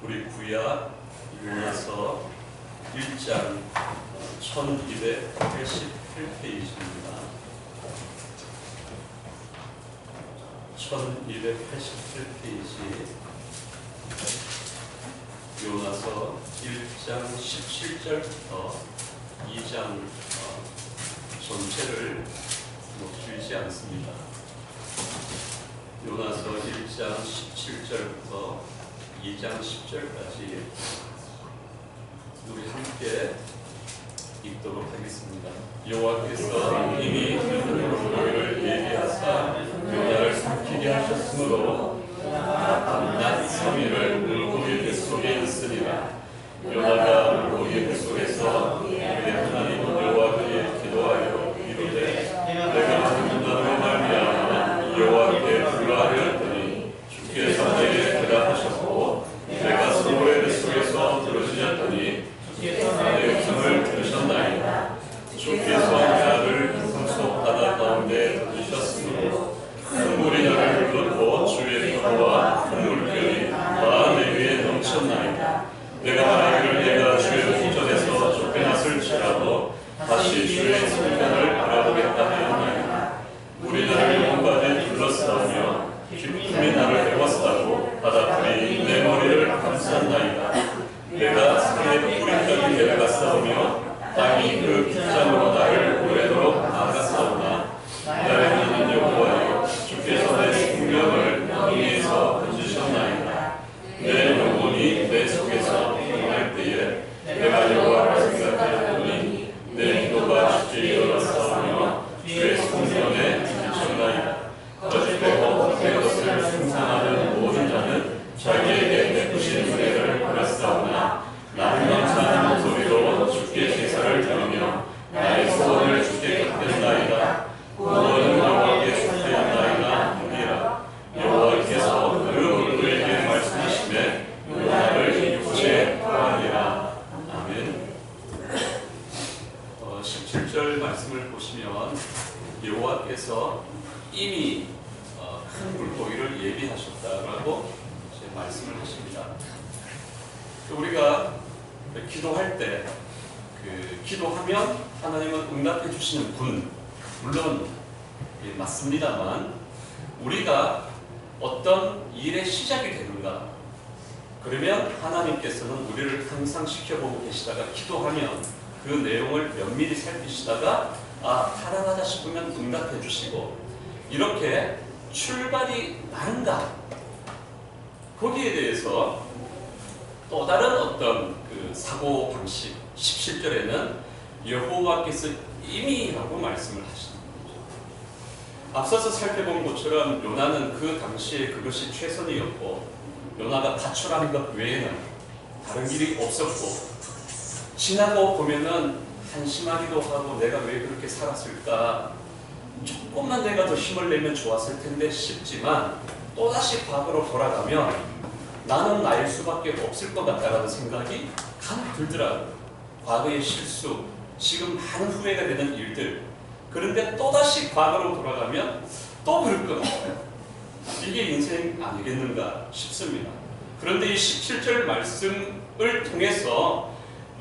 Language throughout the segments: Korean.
우리 구약 요나서 1장 1288페이지입니다. 1288페이지 요나서 1장 17절부터 2장 전체를 길지 않습니다. 요나서 1장 17절부터 2장 10절까지 우리 함께 읽도록 하겠습니다. 여호와께서 이미 너희를 예비하사 요나를 삼키게 하셨으므로 낮 3일을 물고기 뱃속에 있으리라. 요나가 물고기 뱃속에서 그의 하나님 여호와 그에 기도하여 이르되 내가 죽는다로 말미암아 여호와께 불러하려 했더니 주께서 내게 대답하셨고 내가 서로의 뱃속에서 들어주셨더니 주께서 나의 음성을 들으셨나이다. 주께서 나를 금속 바다 가운데 던지셨으므로 큰 물이 나를 불렀고 주의 평화와 큰 물결이 다 내 위에 넘쳤나이다. 내가 말하기를 내가 주의 궁전에서 쫓겨났을지라도 다시 주의 성전을 바라보겠다 하였나이다. 물이 나를 영까지 둘러싸우며 깊음이 나를 메웠다고 바닷불이 내 머리를 감쌌나이다. 내가 산의 뿌리까지 내려갔사오며 땅이 그 빗장으로 나를 오래도록 막았사오나 나의 하나님 여호와여 주께서 내 생명을 땅에서 건지셨나이다. 내 영혼이 내 속에서 평안할 때에 내가 여호와를 생각하였더니 내 기도가 주께 일어났사오며 주의 성전에 미쳤나이다. 거짓되고 헛된 것을 숭상하는 모든 자는 자기에게 베푸신 은혜를 받았사오나 나는 감사하는 목소리로 주께 제사를 드리며 나의 소원을 주께 갚겠나이다. 구원은 여호와께 속하였나이다 하니라. 여호와께서 그 얼굴에게 말씀하시매 요나를 육체에 토하니라. 아멘. 17절 말씀을 보시면 여호와께서 이미 큰 물고기를 예비하셨다라고 말씀을 하십니다. 우리가 기도할 때 기도하면 하나님은 응답해 주시는 분 물론 맞습니다만 우리가 어떤 일의 시작이 되는가 그러면 하나님께서는 우리를 항상 지켜보고 계시다가 기도하면 그 내용을 면밀히 살피시다가 살아가다 싶으면 응답해 주시고 이렇게 출발이 나른다. 거기에 대해서 또 다른 어떤 사고 방식 17절에는 여호와께서 이미라고 말씀을 하시는 거죠. 앞서서 살펴본 것처럼 요나는 그 당시에 그것이 최선이었고 요나가 가출한 것 외에는 다른 길이 없었고 지나고 보면은 한심하기도 하고 내가 왜 그렇게 살았을까 조금만 내가 더 힘을 내면 좋았을 텐데 싶지만 또다시 과거로 돌아가면 나는 나일 수밖에 없을 것 같다라는 생각이 간혹 들더라고요. 과거의 실수, 지금 많은 후회가 되는 일들 그런데 또다시 과거로 돌아가면 또 그럴 것 같아요. 이게 인생 아니겠는가 싶습니다. 그런데 이 17절 말씀을 통해서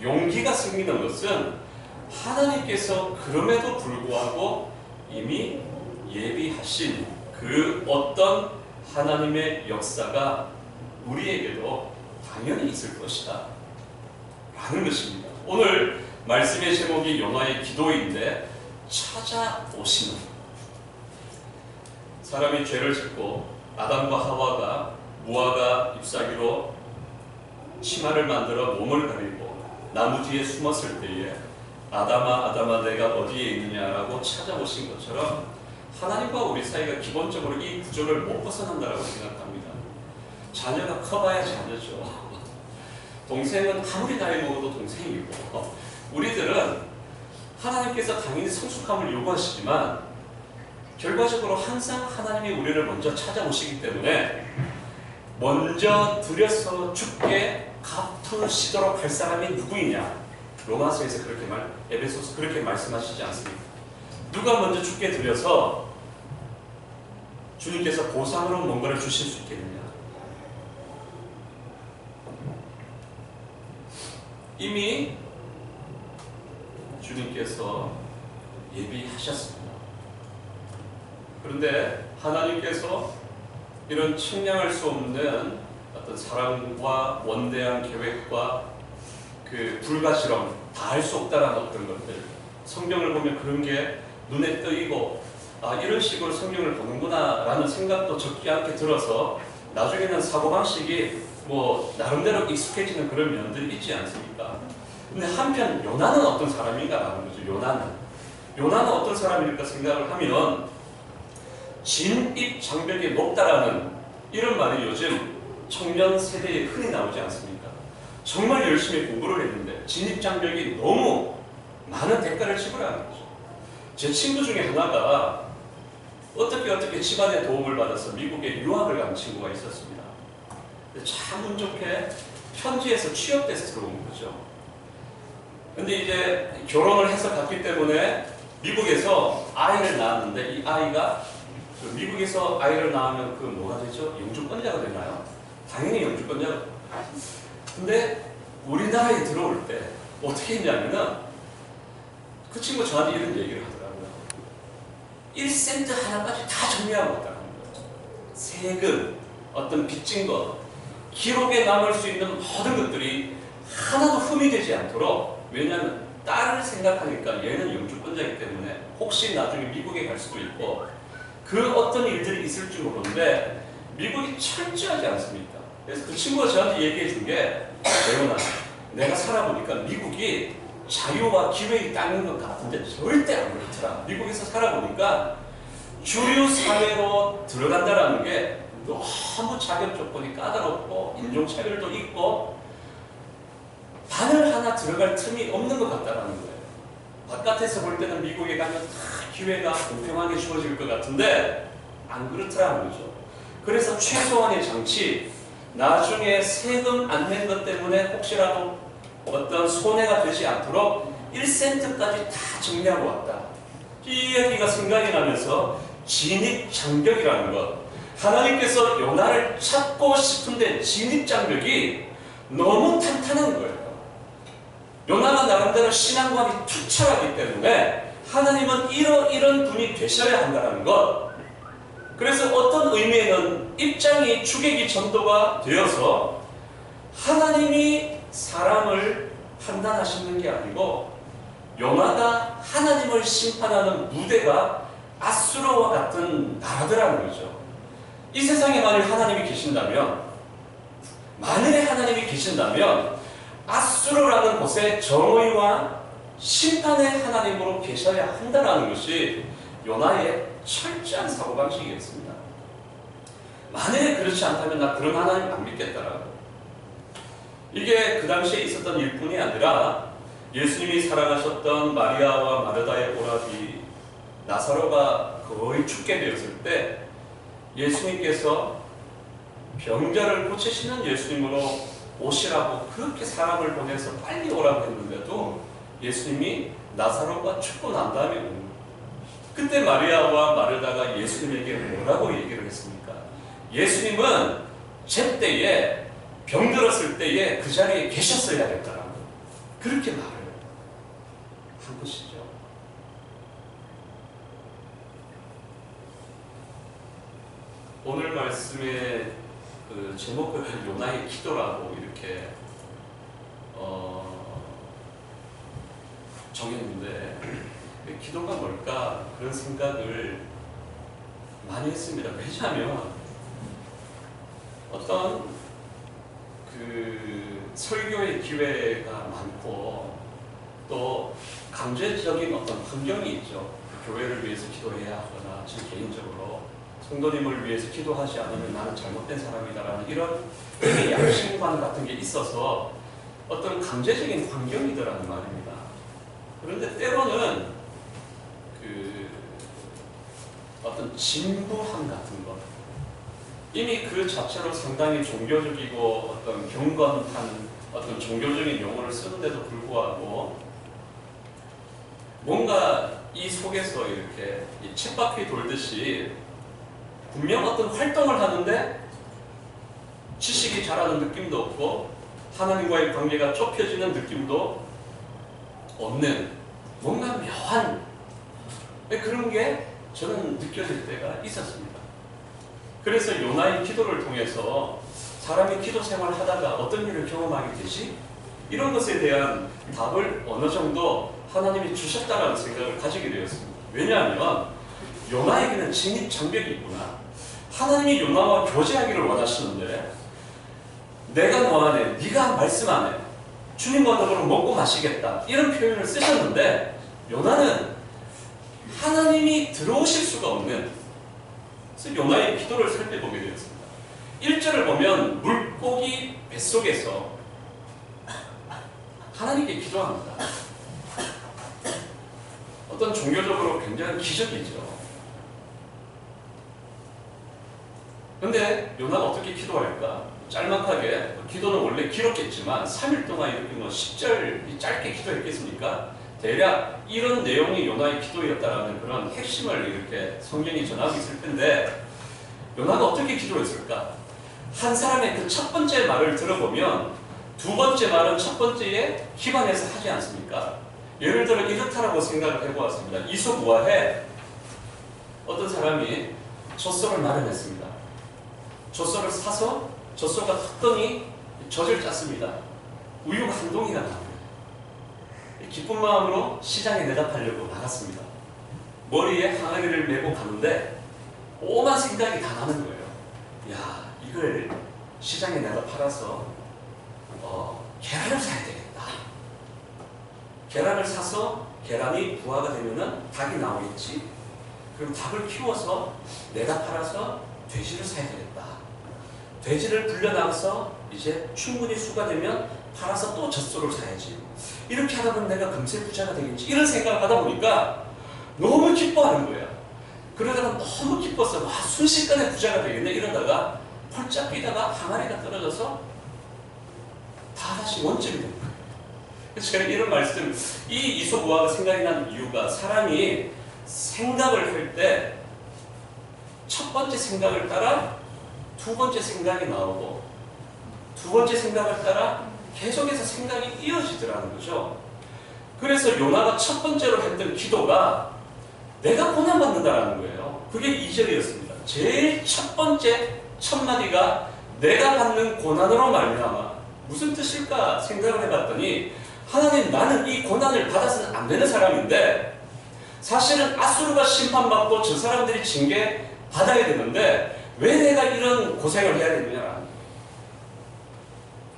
용기가 생기는 것은 하나님께서 그럼에도 불구하고 이미 예비하신 그 어떤 하나님의 역사가 우리에게도 당연히 있을 것이다 라는 것입니다. 오늘 말씀의 제목이 요나의 기도인데 찾아오시는 사람이 죄를 짓고 아담과 하와가 무화과 잎사귀로 치마를 만들어 몸을 가리고 나무 뒤에 숨었을 때에 아담아 아담아 내가 어디에 있느냐라고 찾아오신 것처럼 하나님과 우리 사이가 기본적으로 이 구조를 못 벗어난다고 생각합니다. 자녀가 커봐야 자녀죠. 동생은 아무리 나이 먹어도 동생이고 우리들은 하나님께서 당연히 성숙함을 요구하시지만 결과적으로 항상 하나님이 우리를 먼저 찾아오시기 때문에 먼저 들여서 죽게 갚으시도록 할 사람이 누구이냐? 로마서에서 에베소서 그렇게 말씀하시지 않습니까? 누가 먼저 죽게 들여서 주님께서 보상으로 뭔가를 주실 수 있겠느냐? 이미 주님께서 예비하셨습니다. 그런데 하나님께서 이런 측량할 수 없는 어떤 사랑과 원대한 계획과 그 불가실험 다 할 수 없다라는 그런 것들, 성경을 보면 그런 게 눈에 뜨이고 이런 식으로 성경을 보는구나 라는 생각도 적지 않게 들어서 나중에는 사고방식이 뭐 나름대로 익숙해지는 그런 면들이 있지 않습니까? 근데 한편 요나는 어떤 사람인가라는 거죠. 요나는 어떤 사람일까 생각을 하면 진입 장벽이 높다라는 이런 말이 요즘 청년 세대에 흔히 나오지 않습니까? 정말 열심히 공부를 했는데 진입 장벽이 너무 많은 대가를 지불하는 거죠. 제 친구 중에 하나가 어떻게 집안의 도움을 받아서 미국에 유학을 간 친구가 있었습니다. 참 운 좋게 현지에서 취업돼서 들어온 거죠. 근데 이제 결혼을 해서 갔기 때문에 미국에서 아이를 낳았는데 이 아이가 미국에서 아이를 낳으면 그 뭐가 되죠? 영주권자가 되나요? 당연히 영주권자가. 근데 우리나라에 들어올 때 어떻게 했냐면은 그 친구 저한테 이런 얘기를 하더라고요. 1센트 하나까지 다 정리하고 왔다는 거예요. 세금, 어떤 빚진 것, 기록에 남을 수 있는 모든 것들이 하나도 흠이 되지 않도록, 왜냐하면 딸을 생각하니까 얘는 영주권자이기 때문에 혹시 나중에 미국에 갈 수도 있고 그 어떤 일들이 있을지 모르는데 미국이 철저하지 않습니까? 그래서 그 친구가 저한테 얘기해 준 게, 재훈아, 내가 살아보니까 미국이 자유와 기회의 땅인 것 같은데 절대 안 그렇더라. 미국에서 살아보니까 주류 사회로 들어간다라는 게 너무 자격 조건이 까다롭고 인종차별도 있고 바늘 하나 들어갈 틈이 없는 것 같다라는 거예요. 바깥에서 볼 때는 미국에 가면 다 기회가 공평하게 주어질 것 같은데 안 그렇더라는 거죠. 그래서 최소한의 장치, 나중에 세금 안 낸 것 때문에 혹시라도 어떤 손해가 되지 않도록 1센트까지 다 정리하고 왔다. 이 얘기가 생각이 나면서 진입장벽이라는 것, 하나님께서 요나를 찾고 싶은데 진입장벽이 너무 탄탄한 거예요. 요나가 나름대로 신앙관이 투철하기 때문에 하나님은 이런 분이 되셔야 한다는 것. 그래서 어떤 의미에는 입장이 주객이 전도가 되어서 하나님이 사람을 판단하시는 게 아니고 요나가 하나님을 심판하는 무대가 아수르와 같은 나라더라는 거죠. 이 세상에 만일 하나님이 계신다면, 만일에 하나님이 계신다면 아수르라는 곳에 정의와 심판의 하나님으로 계셔야 한다는 것이 요나의 철저한 사고방식이었습니다. 만일에 그렇지 않다면 나 그런 하나님 안 믿겠다라고. 이게 그 당시에 있었던 일뿐이 아니라 예수님이 사랑하셨던 마리아와 마르다의 오라비 나사로가 거의 죽게 되었을 때 예수님께서 병자를 고치시는 예수님으로 오시라고 그렇게 사람을 보내서 빨리 오라고 했는데도 예수님이 나사로가 죽고 난 다음에 온 거예요. 그때 마리아와 마르다가 예수님에게 뭐라고 얘기를 했습니까? 예수님은 제때에 병들었을 때에 그 자리에 계셨어야겠다라고 그렇게 말을 한 것이죠. 오늘 말씀의 그 제목을 요나의 기도라고 이렇게 정했는데 기도가 뭘까 그런 생각을 많이 했습니다. 왜냐하면 어떤 그 설교의 기회가 많고 또 강제적인 어떤 환경이 있죠. 교회를 위해서 기도해야 하거나 저 개인적으로 성도님을 위해서 기도하지 않으면 나는 잘못된 사람이다라는 이런 양심관 같은 게 있어서 어떤 강제적인 환경이더라는 말입니다. 그런데 때로는 그 어떤 진부함 같은 것, 이미 그 자체로 상당히 종교적이고 어떤 경건한 어떤 종교적인 용어를 쓰는데도 불구하고 뭔가 이 속에서 이렇게 이 쳇바퀴 돌듯이 분명 어떤 활동을 하는데 지식이 자라는 느낌도 없고 하나님과의 관계가 좁혀지는 느낌도 없는 뭔가 묘한 그런 게 저는 느껴질 때가 있었습니다. 그래서 요나의 기도를 통해서 사람이 기도 생활을 하다가 어떤 일을 경험하게 되지? 이런 것에 대한 답을 어느 정도 하나님이 주셨다는 생각을 가지게 되었습니다. 왜냐하면 요나에게는 진입장벽이 있구나. 하나님이 요나와 교제하기를 원하시는데 내가 뭐 하네? 네가 말씀 안 해. 주님과 더불어 먹고 마시겠다. 이런 표현을 쓰셨는데 요나는 하나님이 들어오실 수가 없는, 그래서 요나의 기도를 살펴보게 되었습니다. 1절을 보면 물고기 뱃속에서 하나님께 기도합니다. 어떤 종교적으로 굉장히 기적이죠. 근데 요나가 어떻게 기도할까? 짤막하게, 기도는 원래 길었겠지만 3일 동안 이렇게 10절 짧게 기도했겠습니까? 대략 이런 내용이 요나의 기도였다라는 그런 핵심을 이렇게 성경이 전하고 있을 텐데 요나가 어떻게 기도했을까? 한 사람의 그 첫 번째 말을 들어보면 두 번째 말은 첫 번째에 기반해서 하지 않습니까? 예를 들어 이렇다라고 생각을 해보았습니다. 이소무화에 어떤 사람이 젖소를 마련했습니다. 젖소를 사서 젖소가 탔더니 젖을 짰습니다. 우유가 한 동이가 나옵니다. 기쁜 마음으로 시장에 내다 팔려고 나갔습니다. 머리에 항아리를 메고 가는데 오만 생각이 다 나는 거예요. 야, 이걸 시장에 내다 팔아서 계란을 사야 되겠다. 계란을 사서 계란이 부화가 되면은 닭이 나오겠지. 그럼 닭을 키워서 내다 팔아서 돼지를 사야 되겠다. 돼지를 불려나가서 이제 충분히 수가 되면 팔아서 또 젖소를 사야지. 이렇게 하다 보면 내가 금세 부자가 되겠지. 이런 생각을 하다 보니까 너무 기뻐하는 거야. 그러다가 너무 기뻐서 와, 순식간에 부자가 되겠네. 이러다가 펄쩍 뛰다가 항아리가 떨어져서 다 다시 원점이 된 거예요. 그래서 제가 이런 말씀, 이 이소무화가 생각이 난 이유가 사람이 생각을 할 때 첫 번째 생각을 따라 두 번째 생각이 나오고 두 번째 생각을 따라 계속해서 생각이 이어지더라는 거죠. 그래서 요나가 첫 번째로 했던 기도가 내가 고난받는다라는 거예요. 그게 2절이었습니다. 제일 첫 번째 첫 마디가 내가 받는 고난으로 말미암아. 무슨 뜻일까 생각을 해봤더니 하나님, 나는 이 고난을 받아서는 안 되는 사람인데 사실은 아수르가 심판받고 저 사람들이 징계 받아야 되는데 왜 내가 이런 고생을 해야 되느냐.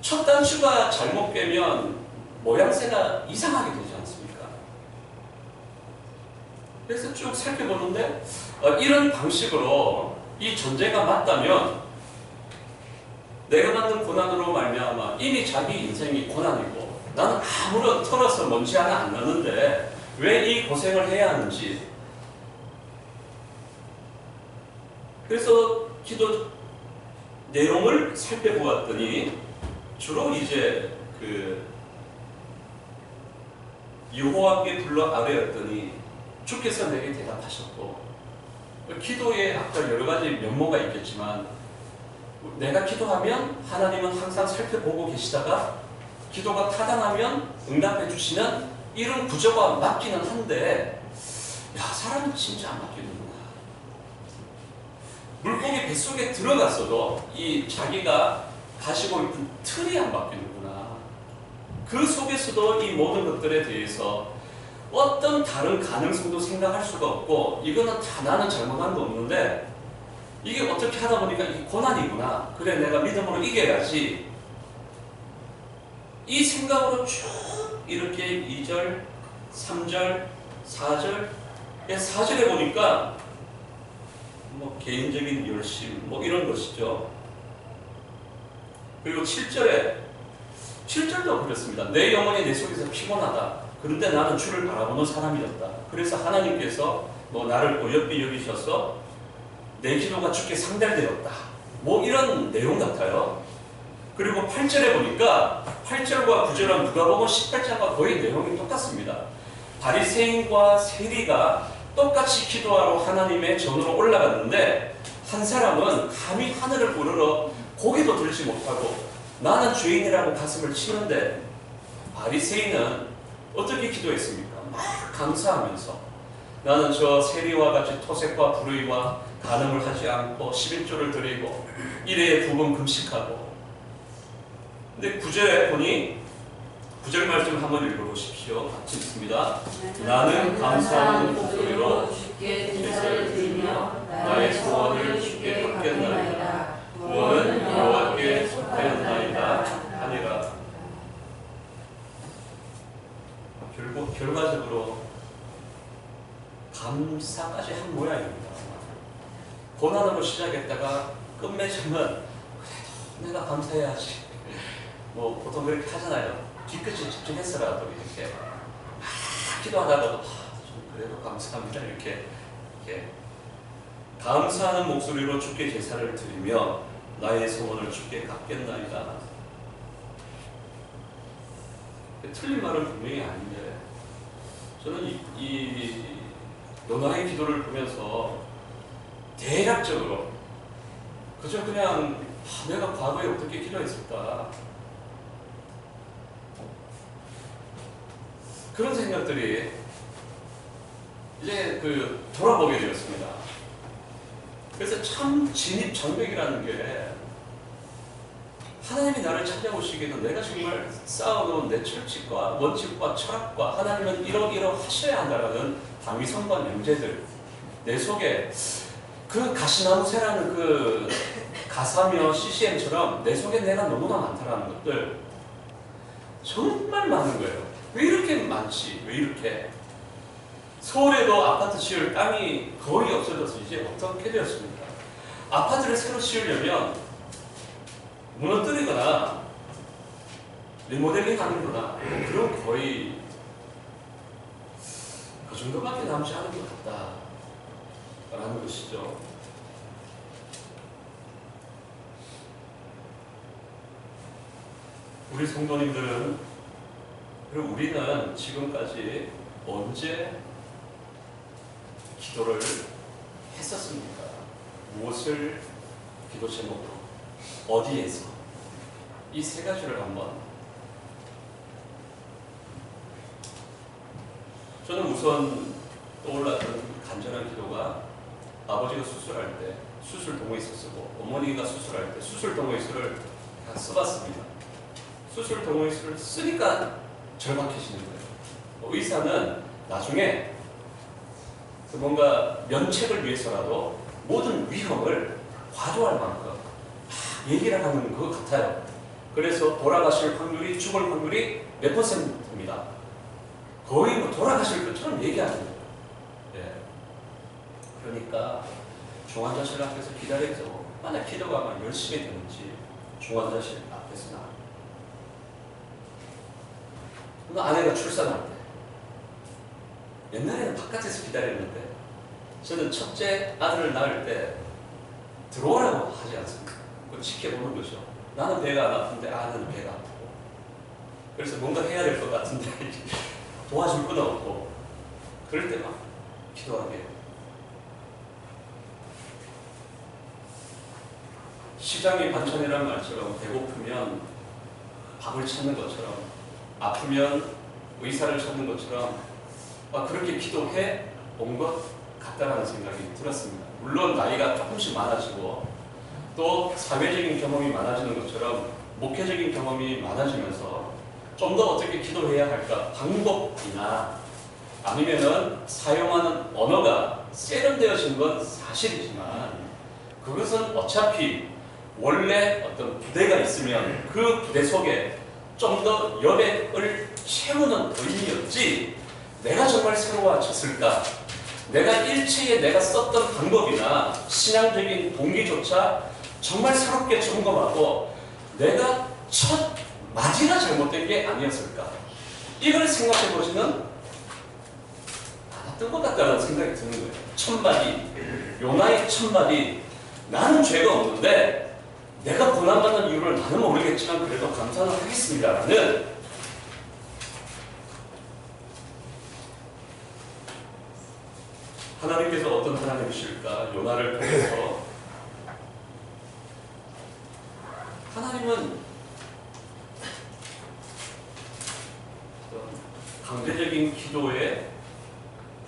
첫 단추가 잘못 깨면 모양새가 이상하게 되지 않습니까? 그래서 쭉 살펴보는데 이런 방식으로 이 전제가 맞다면 내가 받는 고난으로 말미암아 이미 자기 인생이 고난이고 나는 아무런 털어서 먼지 하나 안 나는데 왜 이 고생을 해야 하는지. 그래서 기도 내용을 살펴보았더니 주로 이제 여호와께 불러 아뢰었더니 주께서 내게 대답하셨고, 기도에 아까 여러 가지 면모가 있겠지만 내가 기도하면 하나님은 항상 살펴보고 계시다가 기도가 타당하면 응답해 주시는 이런 구조가 맞기는 한데, 야, 사람은 진짜 안 바뀌는구나. 물고기 뱃속에 들어갔어도 이 자기가 가지고 있는 틀이 안 바뀌는구나. 그 속에서도 이 모든 것들에 대해서 어떤 다른 가능성도 생각할 수가 없고, 이거는 다 나는 잘못한 거 없는데 이게 어떻게 하다 보니까 이게 고난이구나. 그래, 내가 믿음으로 이겨야지. 이 생각으로 쭉 이렇게 2절, 3절, 4절, 4절에 보니까 뭐 개인적인 열심 뭐 이런 것이죠. 그리고 7절도 그렇습니다. 내 영혼이 내 속에서 피곤하다. 그런데 나는 주를 바라보는 사람이었다. 그래서 하나님께서 뭐 나를 어여삐 여기셔서 내 기도가 주께 상달되었다. 뭐 이런 내용 같아요. 그리고 8절에 보니까 8절과 9절은 누가복음 18장과 거의 내용이 똑같습니다. 바리새인과 세리가 똑같이 기도하러 하나님의 전으로 올라갔는데 한 사람은 감히 하늘을 우러러 고개도 들지 못하고 나는 죄인이라고 가슴을 치는데 바리새인은 어떻게 기도했습니까? 막 감사하면서 나는 저 세리와 같이 토색과 불의와 간음을 하지 않고 11조를 드리고 일회에 9번 금식하고. 근데 9절에 보니 9절 말씀 한번 읽어보십시오. 같이 읽습니다. 나는 감사하는 목소리로 주께 제사를 드리며 나의 소원을 주께 받겠나이다. 구원은 여호와께 속하였나이다 하니라. 결과적으로 감사까지 한 모양입니다. 고난으로 시작했다가 끝맺음은 그래도 내가 감사해야지. 뭐 보통 그렇게 하잖아요. 뒤끝이 집중했어라도 이렇게 기도하다가도 좀 그래도 감사합니다 이렇게 감사하는 목소리로 주께 제사를 드리며 나의 소원을 주께 갚겠나이다. 틀린 말은 분명히 아닌데 저는 이 요나의 기도를 보면서 대략적으로 그저 그냥 내가 과거에 어떻게 기도했을까 그런 생각들이 이제 돌아보게 되었습니다. 그래서 참 진입장벽이라는 게 하나님이 나를 찾아오시기에는 내가 정말 쌓아놓은 내 철칙과 원칙과 철학과 하나님은 이러하셔야 한다라는 당위성과 명제들 내 속에 그 가시나무새라는 그 가사며 CCM처럼 내 속에 내가 너무나 많다라는 것들 정말 많은 거예요. 왜 이렇게 많지? 왜 이렇게? 서울에도 아파트 지을 땅이 거의 없어져서 이제 어떻게 되었습니까? 아파트를 새로 지으려면 무너뜨리거나 리모델링 하는거나 그런 거의 그 정도밖에 남지 않은 것 같다라는 것이죠. 우리 성도님들은 그리고 우리는 지금까지 언제 기도를 했었습니까? 무엇을 기도 제목으로 어디에서 이 세 가지를 한번 저는 우선 떠올랐던 간절한 기도가 아버지가 수술할 때 수술 동의서 쓰고 어머니가 수술할 때 수술 동의서를 다 써봤습니다. 수술 동의서를 쓰니까 절박해지는 거예요. 의사는 나중에 뭔가 면책을 위해서라도 모든 위험을 과도할 만큼 얘기를 하는 것 같아요. 그래서 돌아가실 확률이, 죽을 확률이 몇 %입니다. 거의 뭐 돌아가실 것처럼 얘기하는 거예요. 예. 그러니까 중환자실 앞에서 기다려서 만약 기도가 막 열심히 되는지 중환자실 앞에서 나. 아내가 출산할 때 옛날에는 바깥에서 기다렸는데 저는 첫째 아들을 낳을 때 들어오라고 하지 않습니까? 그걸 지켜보는 거죠. 나는 배가 안 아픈데 아내는 배가 아프고 그래서 뭔가 해야 될 것 같은데 도와줄 건 없고 그럴 때 막 기도하게 해요. 시장이 반찬이라는 말처럼 배고프면 밥을 찾는 것처럼 아프면 의사를 찾는 것처럼 그렇게 기도해 온 것 같다라는 생각이 들었습니다. 물론 나이가 조금씩 많아지고 또 사회적인 경험이 많아지는 것처럼 목회적인 경험이 많아지면서 좀 더 어떻게 기도해야 할까 방법이나 아니면은 사용하는 언어가 세련되어진 건 사실이지만 그것은 어차피 원래 어떤 부대가 있으면 그 부대 속에 좀 더 여백을 채우는 의미였지 내가 정말 새로워졌을까? 내가 일체에 내가 썼던 방법이나 신앙적인 동기조차 정말 새롭게 점검하고 내가 첫 맞이가 잘못된 게 아니었을까? 이걸 생각해 보시면 않았던 것 같다는 생각이 드는 거예요. 첫마디, 요나의 첫마디, 나는 죄가 없는데 내가 고난받는 이유를 나는 모르겠지만 그래도 감사는 하겠습니다라는 하나님께서 어떤 하나님이실까? 요나를 통해서 하나님은 강제적인 기도의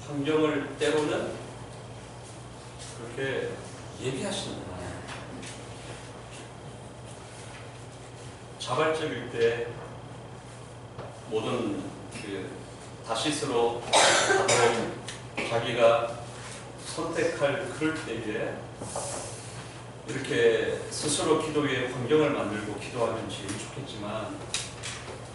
환경을 때로는 그렇게 얘기하시는구나. 자발적일 때 모든 다시스로 하도록 자기가 선택할 그럴 때에 이렇게 스스로 기도의 환경을 만들고 기도하면 제일 좋겠지만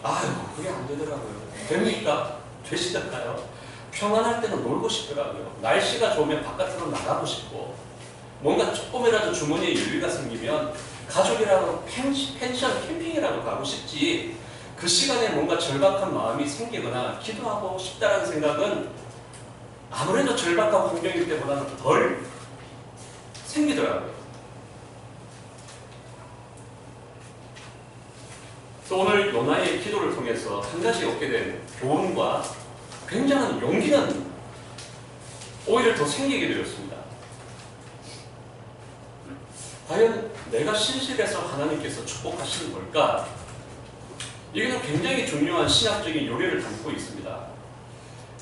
아유 그게 안 되더라고요. 됩니까? 되시던가요? 평안할 때는 놀고 싶더라고요. 날씨가 좋으면 바깥으로 나가고 싶고 뭔가 조금이라도 주머니에 여유가 생기면 가족이라도 펜션 캠핑이라도 가고 싶지 그 시간에 뭔가 절박한 마음이 생기거나 기도하고 싶다는 생각은 아무래도 절박한 환경일 때보다는 덜 생기더라고요. 또 오늘 요나의 기도를 통해서 한 가지 얻게 된 교훈과 굉장한 용기는 오히려 더 생기게 되었습니다. 과연 내가 신실해서 하나님께서 축복하시는 걸까? 이것은 굉장히 중요한 신학적인 요리를 담고 있습니다.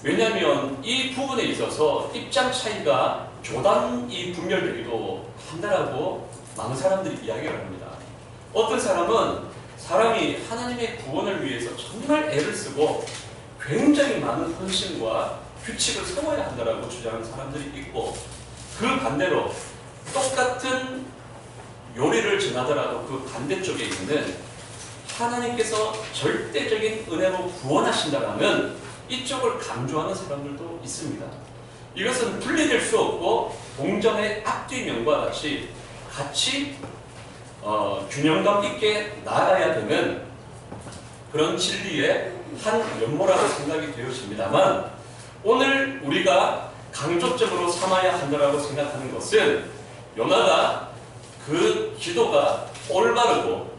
왜냐하면 이 부분에 있어서 입장 차이가 조단이 분열되기도 한다라고 많은 사람들이 이야기를 합니다. 어떤 사람은 사람이 하나님의 구원을 위해서 정말 애를 쓰고 굉장히 많은 헌신과 규칙을 세워야 한다라고 주장하는 사람들이 있고 그 반대로 똑같은 요리를 전하더라도 그 반대쪽에 있는 하나님께서 절대적인 은혜로 구원하신다라는 이쪽을 강조하는 사람들도 있습니다. 이것은 분리될 수 없고 동전의 앞뒤면과 같이 균형감 있게 나아가야 되는 그런 진리의 한 면모라고 생각이 되어집니다만 오늘 우리가 강조점으로 삼아야 한다고 생각하는 것은 요나가 그 기도가 올바르고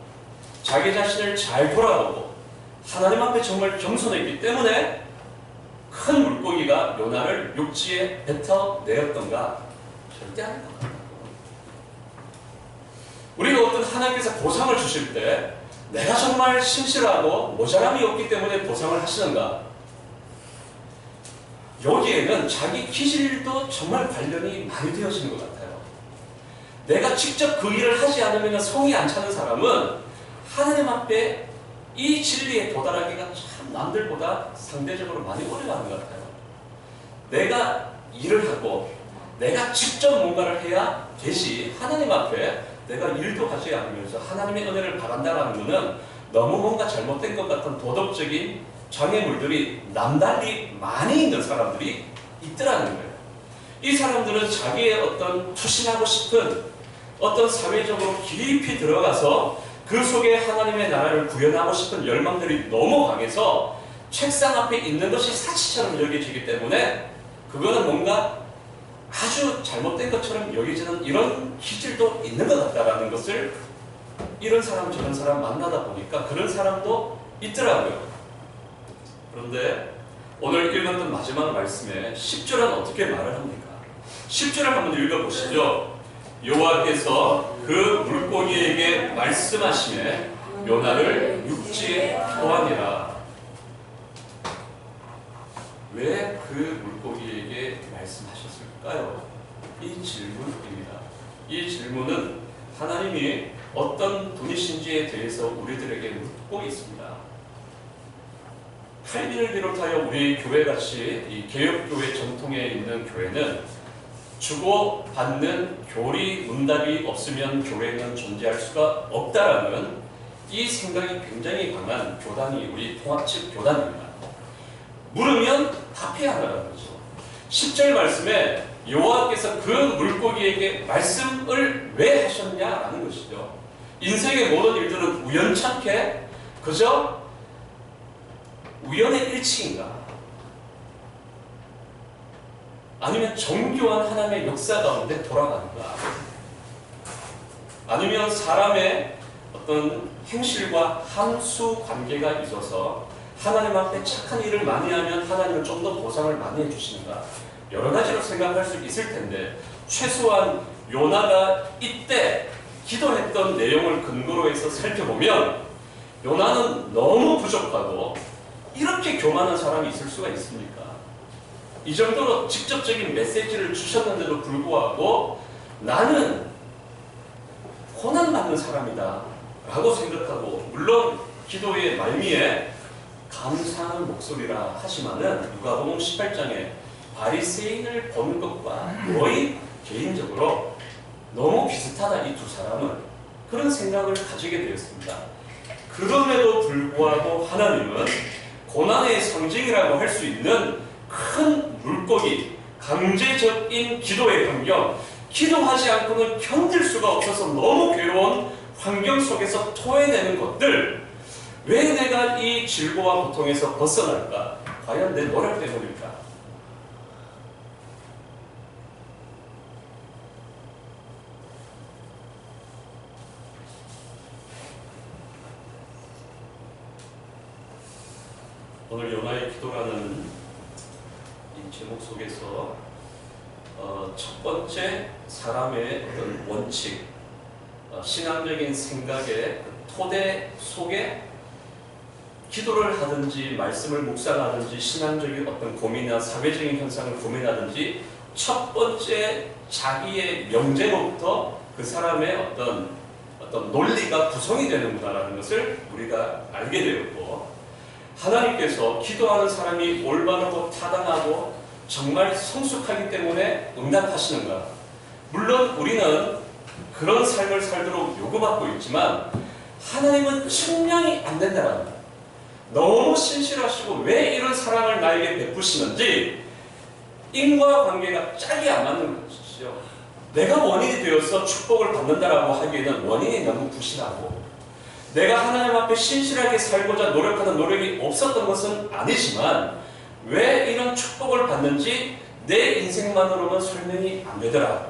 자기 자신을 잘 돌아보고 하나님 앞에 정말 겸손했기 때문에 큰 물고기가 요나를 육지에 뱉어내었던가? 절대 아닐 것 같아요. 우리가 어떤 하나님께서 보상을 주실 때 내가 정말 신실하고 모자람이 없기 때문에 보상을 하시는가? 여기에는 자기 기질도 정말 관련이 많이 되어지는 것 같아요. 내가 직접 그 일을 하지 않으면 성이 안 차는 사람은 하나님 앞에 이 진리에 도달하기가 참 남들보다 상대적으로 많이 어려워하는 것 같아요. 내가 일을 하고 내가 직접 뭔가를 해야 되지 하나님 앞에 내가 일도 하지 않으면서 하나님의 은혜를 바란다는 것은 너무 뭔가 잘못된 것 같은 도덕적인 장애물들이 남달리 많이 있는 사람들이 있더라는 거예요. 이 사람들은 자기의 어떤 투신하고 싶은 어떤 사회적으로 깊이 들어가서 그 속에 하나님의 나라를 구현하고 싶은 열망들이 너무 강해서 책상 앞에 있는 것이 사치처럼 여겨지기 때문에 그거는 뭔가 아주 잘못된 것처럼 여겨지는 이런 기질도 있는 것 같다라는 것을 이런 사람 저런 사람 만나다 보니까 그런 사람도 있더라고요. 그런데 오늘 읽었던 마지막 말씀에 10절은 어떻게 말을 합니까? 10절을 한번 읽어보시죠. 여호와께서 그 물고기에게 말씀하시매 요나를 육지에 토하니라. 왜 그 물고기에게 말씀하셨을까요? 이 질문입니다. 이 질문은 하나님이 어떤 분이신지에 대해서 우리들에게 묻고 있습니다. 할빈을 비롯하여 우리 교회같이 이 개혁교회 전통에 있는 교회는 주고받는 교리 문답이 없으면 교회는 존재할 수가 없다라는 이 생각이 굉장히 강한 교단이 우리 통합측 교단입니다. 물으면 답해야 한다는 거죠. 10절 말씀에 여호와께서 그 물고기에게 말씀을 왜 하셨냐라는 것이죠. 인생의 모든 일들은 우연찮게 그저 우연의 일치인가? 아니면 정교한 하나님의 역사 가운데 돌아가는가? 아니면 사람의 어떤 행실과 함수 관계가 있어서 하나님 앞에 착한 일을 많이 하면 하나님은 좀 더 보상을 많이 해주시는가? 여러 가지로 생각할 수 있을 텐데 최소한 요나가 이때 기도했던 내용을 근거로 해서 살펴보면 요나는 너무 부족하고 이렇게 교만한 사람이 있을 수가 있습니까? 이 정도로 직접적인 메시지를 주셨는데도 불구하고 나는 고난받는 사람이다 라고 생각하고, 물론 기도의 말미에 감사하는 목소리라 하지만은 누가복음 18장에 바리새인을 보는 것과 거의 개인적으로 너무 비슷하다, 이 두 사람은. 그런 생각을 가지게 되었습니다. 그럼에도 불구하고 하나님은 고난의 상징이라고 할 수 있는 큰 물고기, 강제적인 기도의 환경, 기도하지 않고는 견딜 수가 없어서 너무 괴로운 환경 속에서 토해내는 것들, 왜 내가 이 질고와 고통에서 벗어날까? 과연 내 노력 때문일까? 오늘 요나의 기도라는 이 제목 속에서 첫 번째 사람의 어떤 원칙, 신앙적인 생각의 토대 속에 기도를 하든지 말씀을 묵상하든지 신앙적인 어떤 고민이나 사회적인 현상을 고민하든지 첫 번째 자기의 명제로부터 그 사람의 어떤 논리가 구성이 되는구나라는 것을 우리가 알게 되었고, 하나님께서 기도하는 사람이 올바르고 타당하고 정말 성숙하기 때문에 응답하시는가? 물론 우리는 그런 삶을 살도록 요구받고 있지만 하나님은 측량이 안 된다는 거예요. 너무 신실하시고 왜 이런 사랑을 나에게 베푸시는지 인과관계가 짝이 안 맞는 것이죠. 내가 원인이 되어서 축복을 받는다라고 하기에는 원인이 너무 부실하고, 내가 하나님 앞에 신실하게 살고자 노력하는 노력이 없었던 것은 아니지만 왜 이런 축복을 받는지 내 인생만으로는 설명이 안 되더라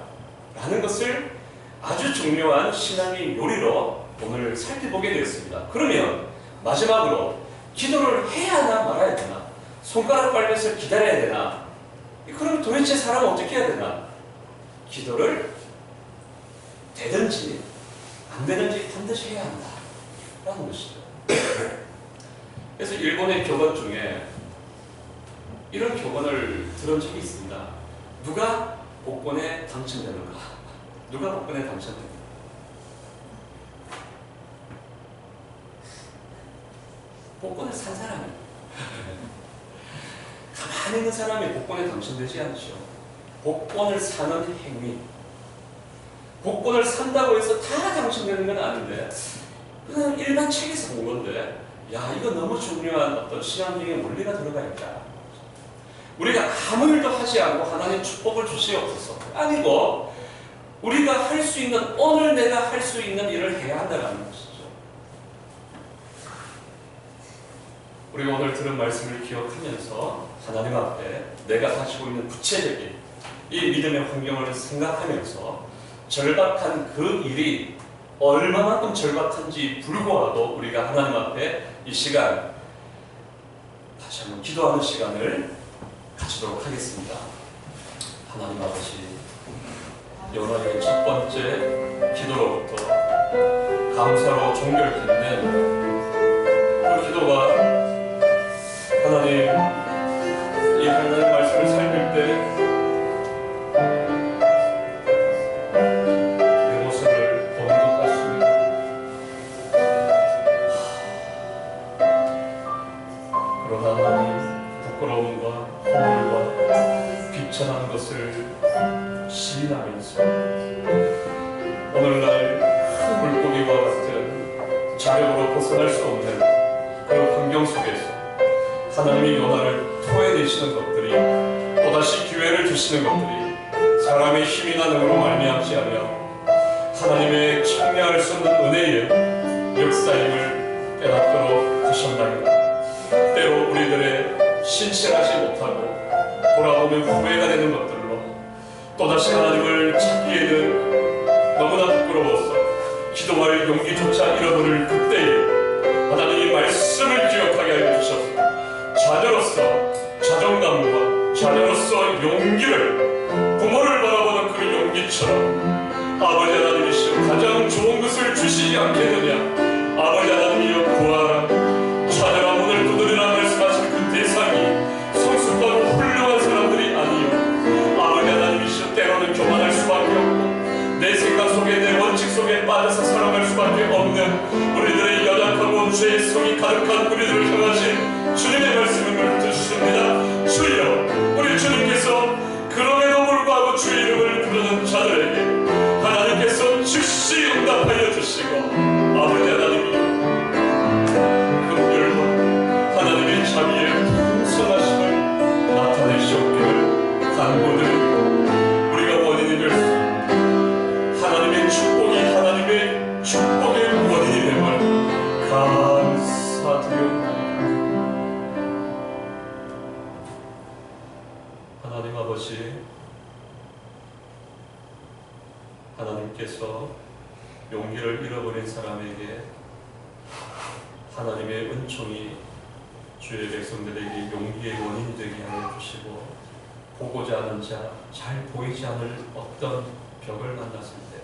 라는 것을 아주 중요한 신앙의 요리로 오늘 살펴보게 되었습니다. 그러면 마지막으로 기도를 해야 하나 말아야 되나? 손가락 빨면서 기다려야 되나? 그럼 도대체 사람은 어떻게 해야 되나? 기도를 되든지 안 되든지 반드시 해야 한다 라는 것이죠. 그래서 일본의 교권 중에 이런 교권을 들은 적이 있습니다. 누가 복권에 당첨되는가? 누가 복권에 당첨되는가? 복권을 산 사람이 가만히 있는 사람이 복권에 당첨되지 않죠. 복권을 사는 행위, 복권을 산다고 해서 다 당첨되는 건 아닌데 그냥 일반 책에서 본 건데, 야, 이거 너무 중요한 어떤 신앙적인 원리가 들어가 있다. 우리가 아무 일도 하지 않고 하나님 축복을 주시옵소서 아니고, 우리가 할 수 있는, 오늘 내가 할 수 있는 일을 해야 한다는 것이죠. 우리가 오늘 들은 말씀을 기억하면서 하나님 앞에 내가 가지고 있는 구체적인 이 믿음의 환경을 생각하면서 절박한 그 일이 얼마만큼 절박한지 불구하고 우리가 하나님 앞에 이 시간 다시 한번 기도하는 시간을 가지도록 하겠습니다. 하나님 아버지, 요나의 첫 번째 기도로부터 감사로 종결되는 그 기도가 하나님, 이 하나님의 말씀을 살필 때 내 모습을 보는 것 같습니다. 그러나 하나님, 부끄러움과 허물과 비천한 것을 시인하면서 오늘날 물고기와 같은 자력으로 벗어날 수 없는 그 환경 속에서 하나님이 요나를 토해내시는 것들이, 또다시 기회를 주시는 것들이 사람의 힘이나 능으로 말미암지 않으며 하나님의 청량할 수 없는 은혜의 역사임을 깨닫도록 하셨나이다. 때로 우리들의 신실하지 못하고 돌아보면 후회가 되는 것들로 또다시 하나님을 찾기에는 너무나 부끄러워서 기도할 용기조차 잃어버릴 그때에 하나님이 말씀을 기억하게 하여 주셔서 자녀로서 자존감과 자녀로서 용기를, 부모를 바라보는 그 용기처럼 아버지 하나님이시여 가장 좋은 것을 주시지 않겠느냐. 아버지 하나님이여 구하라. 자녀가 문을 두드리라 말씀하시는 성이 가득한 우리들을 향하신 주님의 말씀을 듣습니다. 주여, 우리 주님께서 그럼에도 불구하고 주의 이름을 부르는 자들에게 하나님께서 즉시 응답하여 주시고 아버지 하나님이 긍휼과 하나님의 자비의 풍성하심을 나타내시옵기를 간구드립니다. 우리가 원인이 될 수 있는 하나님의 축복이 하나님의 축복의 원인이 됨을 감사드립니다. 하나님 아버지, 하나님께서 용기를 잃어버린 사람에게 하나님의 은총이 주의 백성들에게 용기의 원인이 되게 하여 주시고, 보고자 하는 자, 잘 보이지 않을 어떤 벽을 만났을 때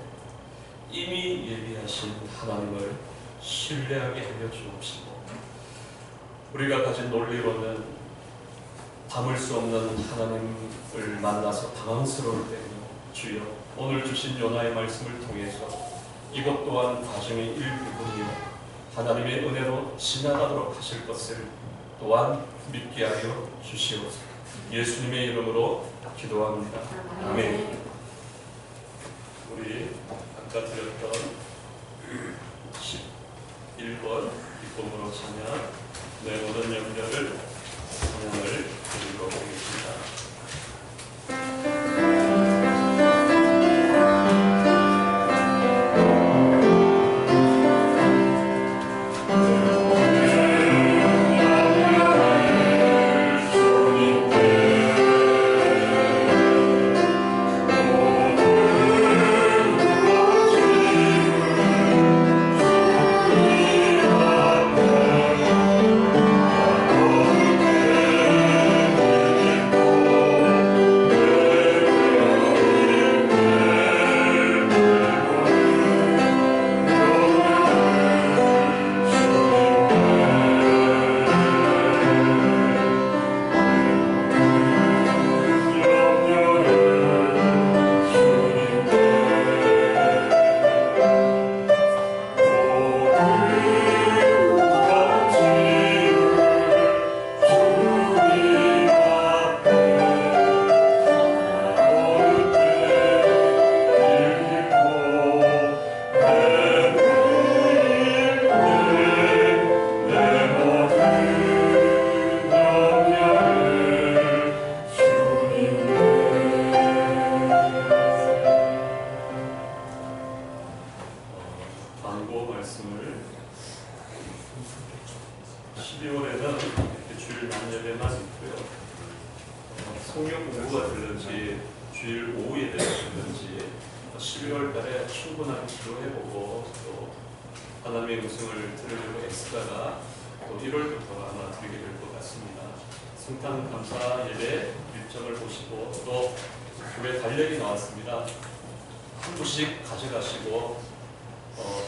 이미 예비하신 하나님을 신뢰하게 하여 주옵시고, 우리가 가진 논리로는 담을 수 없는 하나님을 만나서 당황스러울 때는 주여, 오늘 주신 요나의 말씀을 통해서 이것 또한 과정의 일부분이요 하나님의 은혜로 지나가도록 하실 것을 또한 믿게 하여 주시옵소서. 예수님의 이름으로 기도합니다. 아멘. 우리 아까 드렸던 11번 기쁨으로 찬양, 내 모든 염려를 찬양을 드리고 오겠습니다.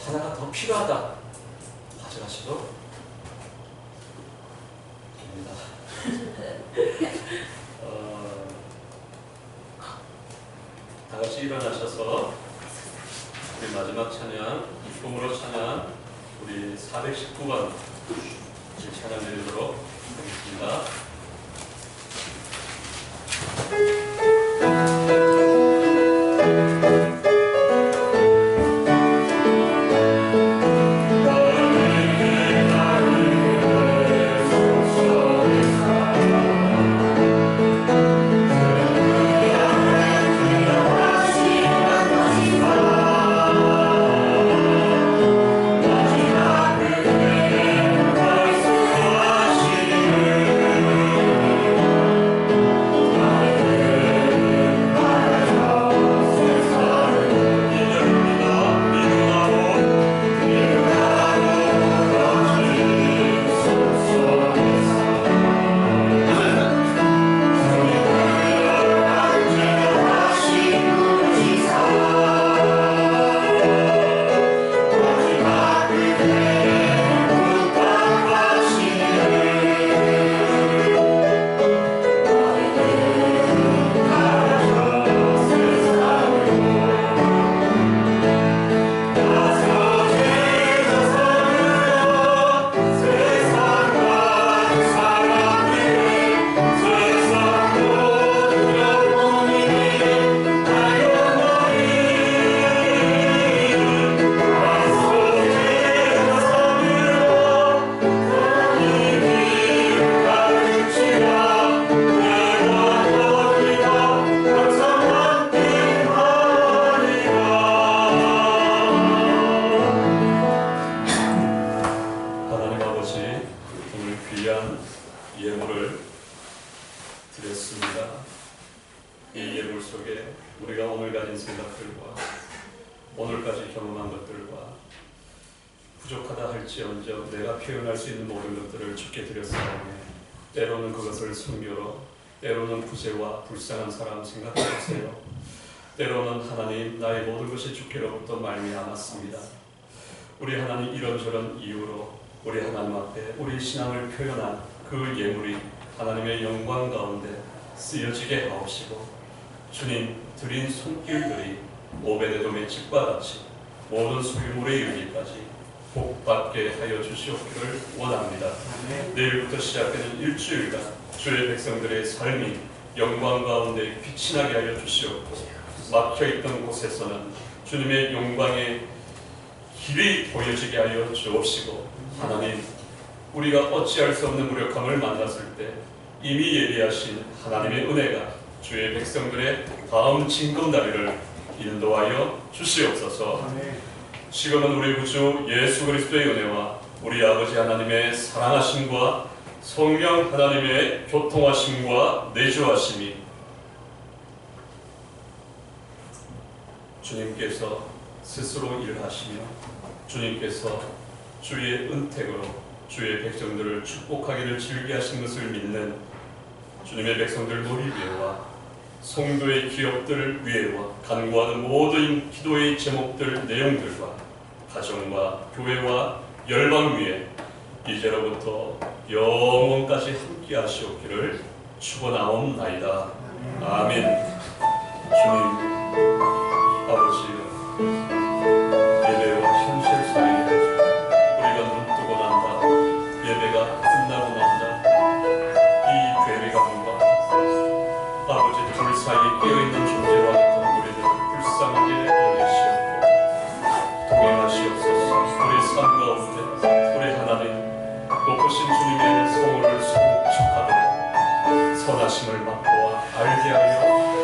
하나가 더 필요하다 가져가시도 됩니다. 다 같이 일어나셔서 우리 마지막 찬양, 기쁨으로 찬양, 우리 419번 찬양 드리도록 하겠습니다. 귀한 예물을 드렸습니다. 이 예물 속에 우리가 오늘 가진 생각들과 오늘까지 경험한 것들과 부족하다 할지언정 내가 표현할 수 있는 모든 것들을 주께 드렸사오니 때로는 그것을 순교로, 때로는 부재와 불쌍한 사람 생각해주세요. 때로는 하나님 나의 모든 것이 주께로부터 말미암았습니다. 우리 하나님 이런저런 이유로 우리 하나님 앞에 우리 신앙을 표현한 그 예물이 하나님의 영광 가운데 쓰여지게 하옵시고 주님 드린 손길들이 오베데돔의 집과 같이 모든 소유물에 이르기까지 복받게 하여 주시옵기를 원합니다. 내일부터 시작되는 일주일간 주의 백성들의 삶이 영광 가운데 빛이 나게 하여 주시옵고 막혀있던 곳에서는 주님의 영광의 길이 보여지게 하여 주옵시고 하나님 우리가 어찌할 수 없는 무력함을 만났을 때 이미 예비하신 하나님의 은혜가 주의 백성들의 다음 징검다리를 인도하여 주시옵소서. 지금은 우리 구주 예수 그리스도의 은혜와 우리 아버지 하나님의 사랑하심과 성령 하나님의 교통하심과 내주하심이 주님께서 스스로 일하시며 주님께서 주의 은택으로 주의 백성들을 축복하기를 즐기하신 것을 믿는 주님의 백성들 놀이위회와 성도의 기업들 위회와 간구하는 모든 기도의 제목들 내용들과 가정과 교회와 열방위회 이제로부터 영원까지 함께 하시옵기를 축원하옵나이다. 아멘. 주님 아버지 예배와 현실 사이에 우리가 눈뜨고 난다 예배가 끝나고 난다 이 괴리 가운데 아버지 둘 사이에 끼어있는 존재와 같은 우리를 불쌍하게 여기시옵고 동행하시옵소서. 우리 삶 가운데 우리 하나님 높으신 주님의 성호를 축하드려 선하심을 맛보아 알게 하여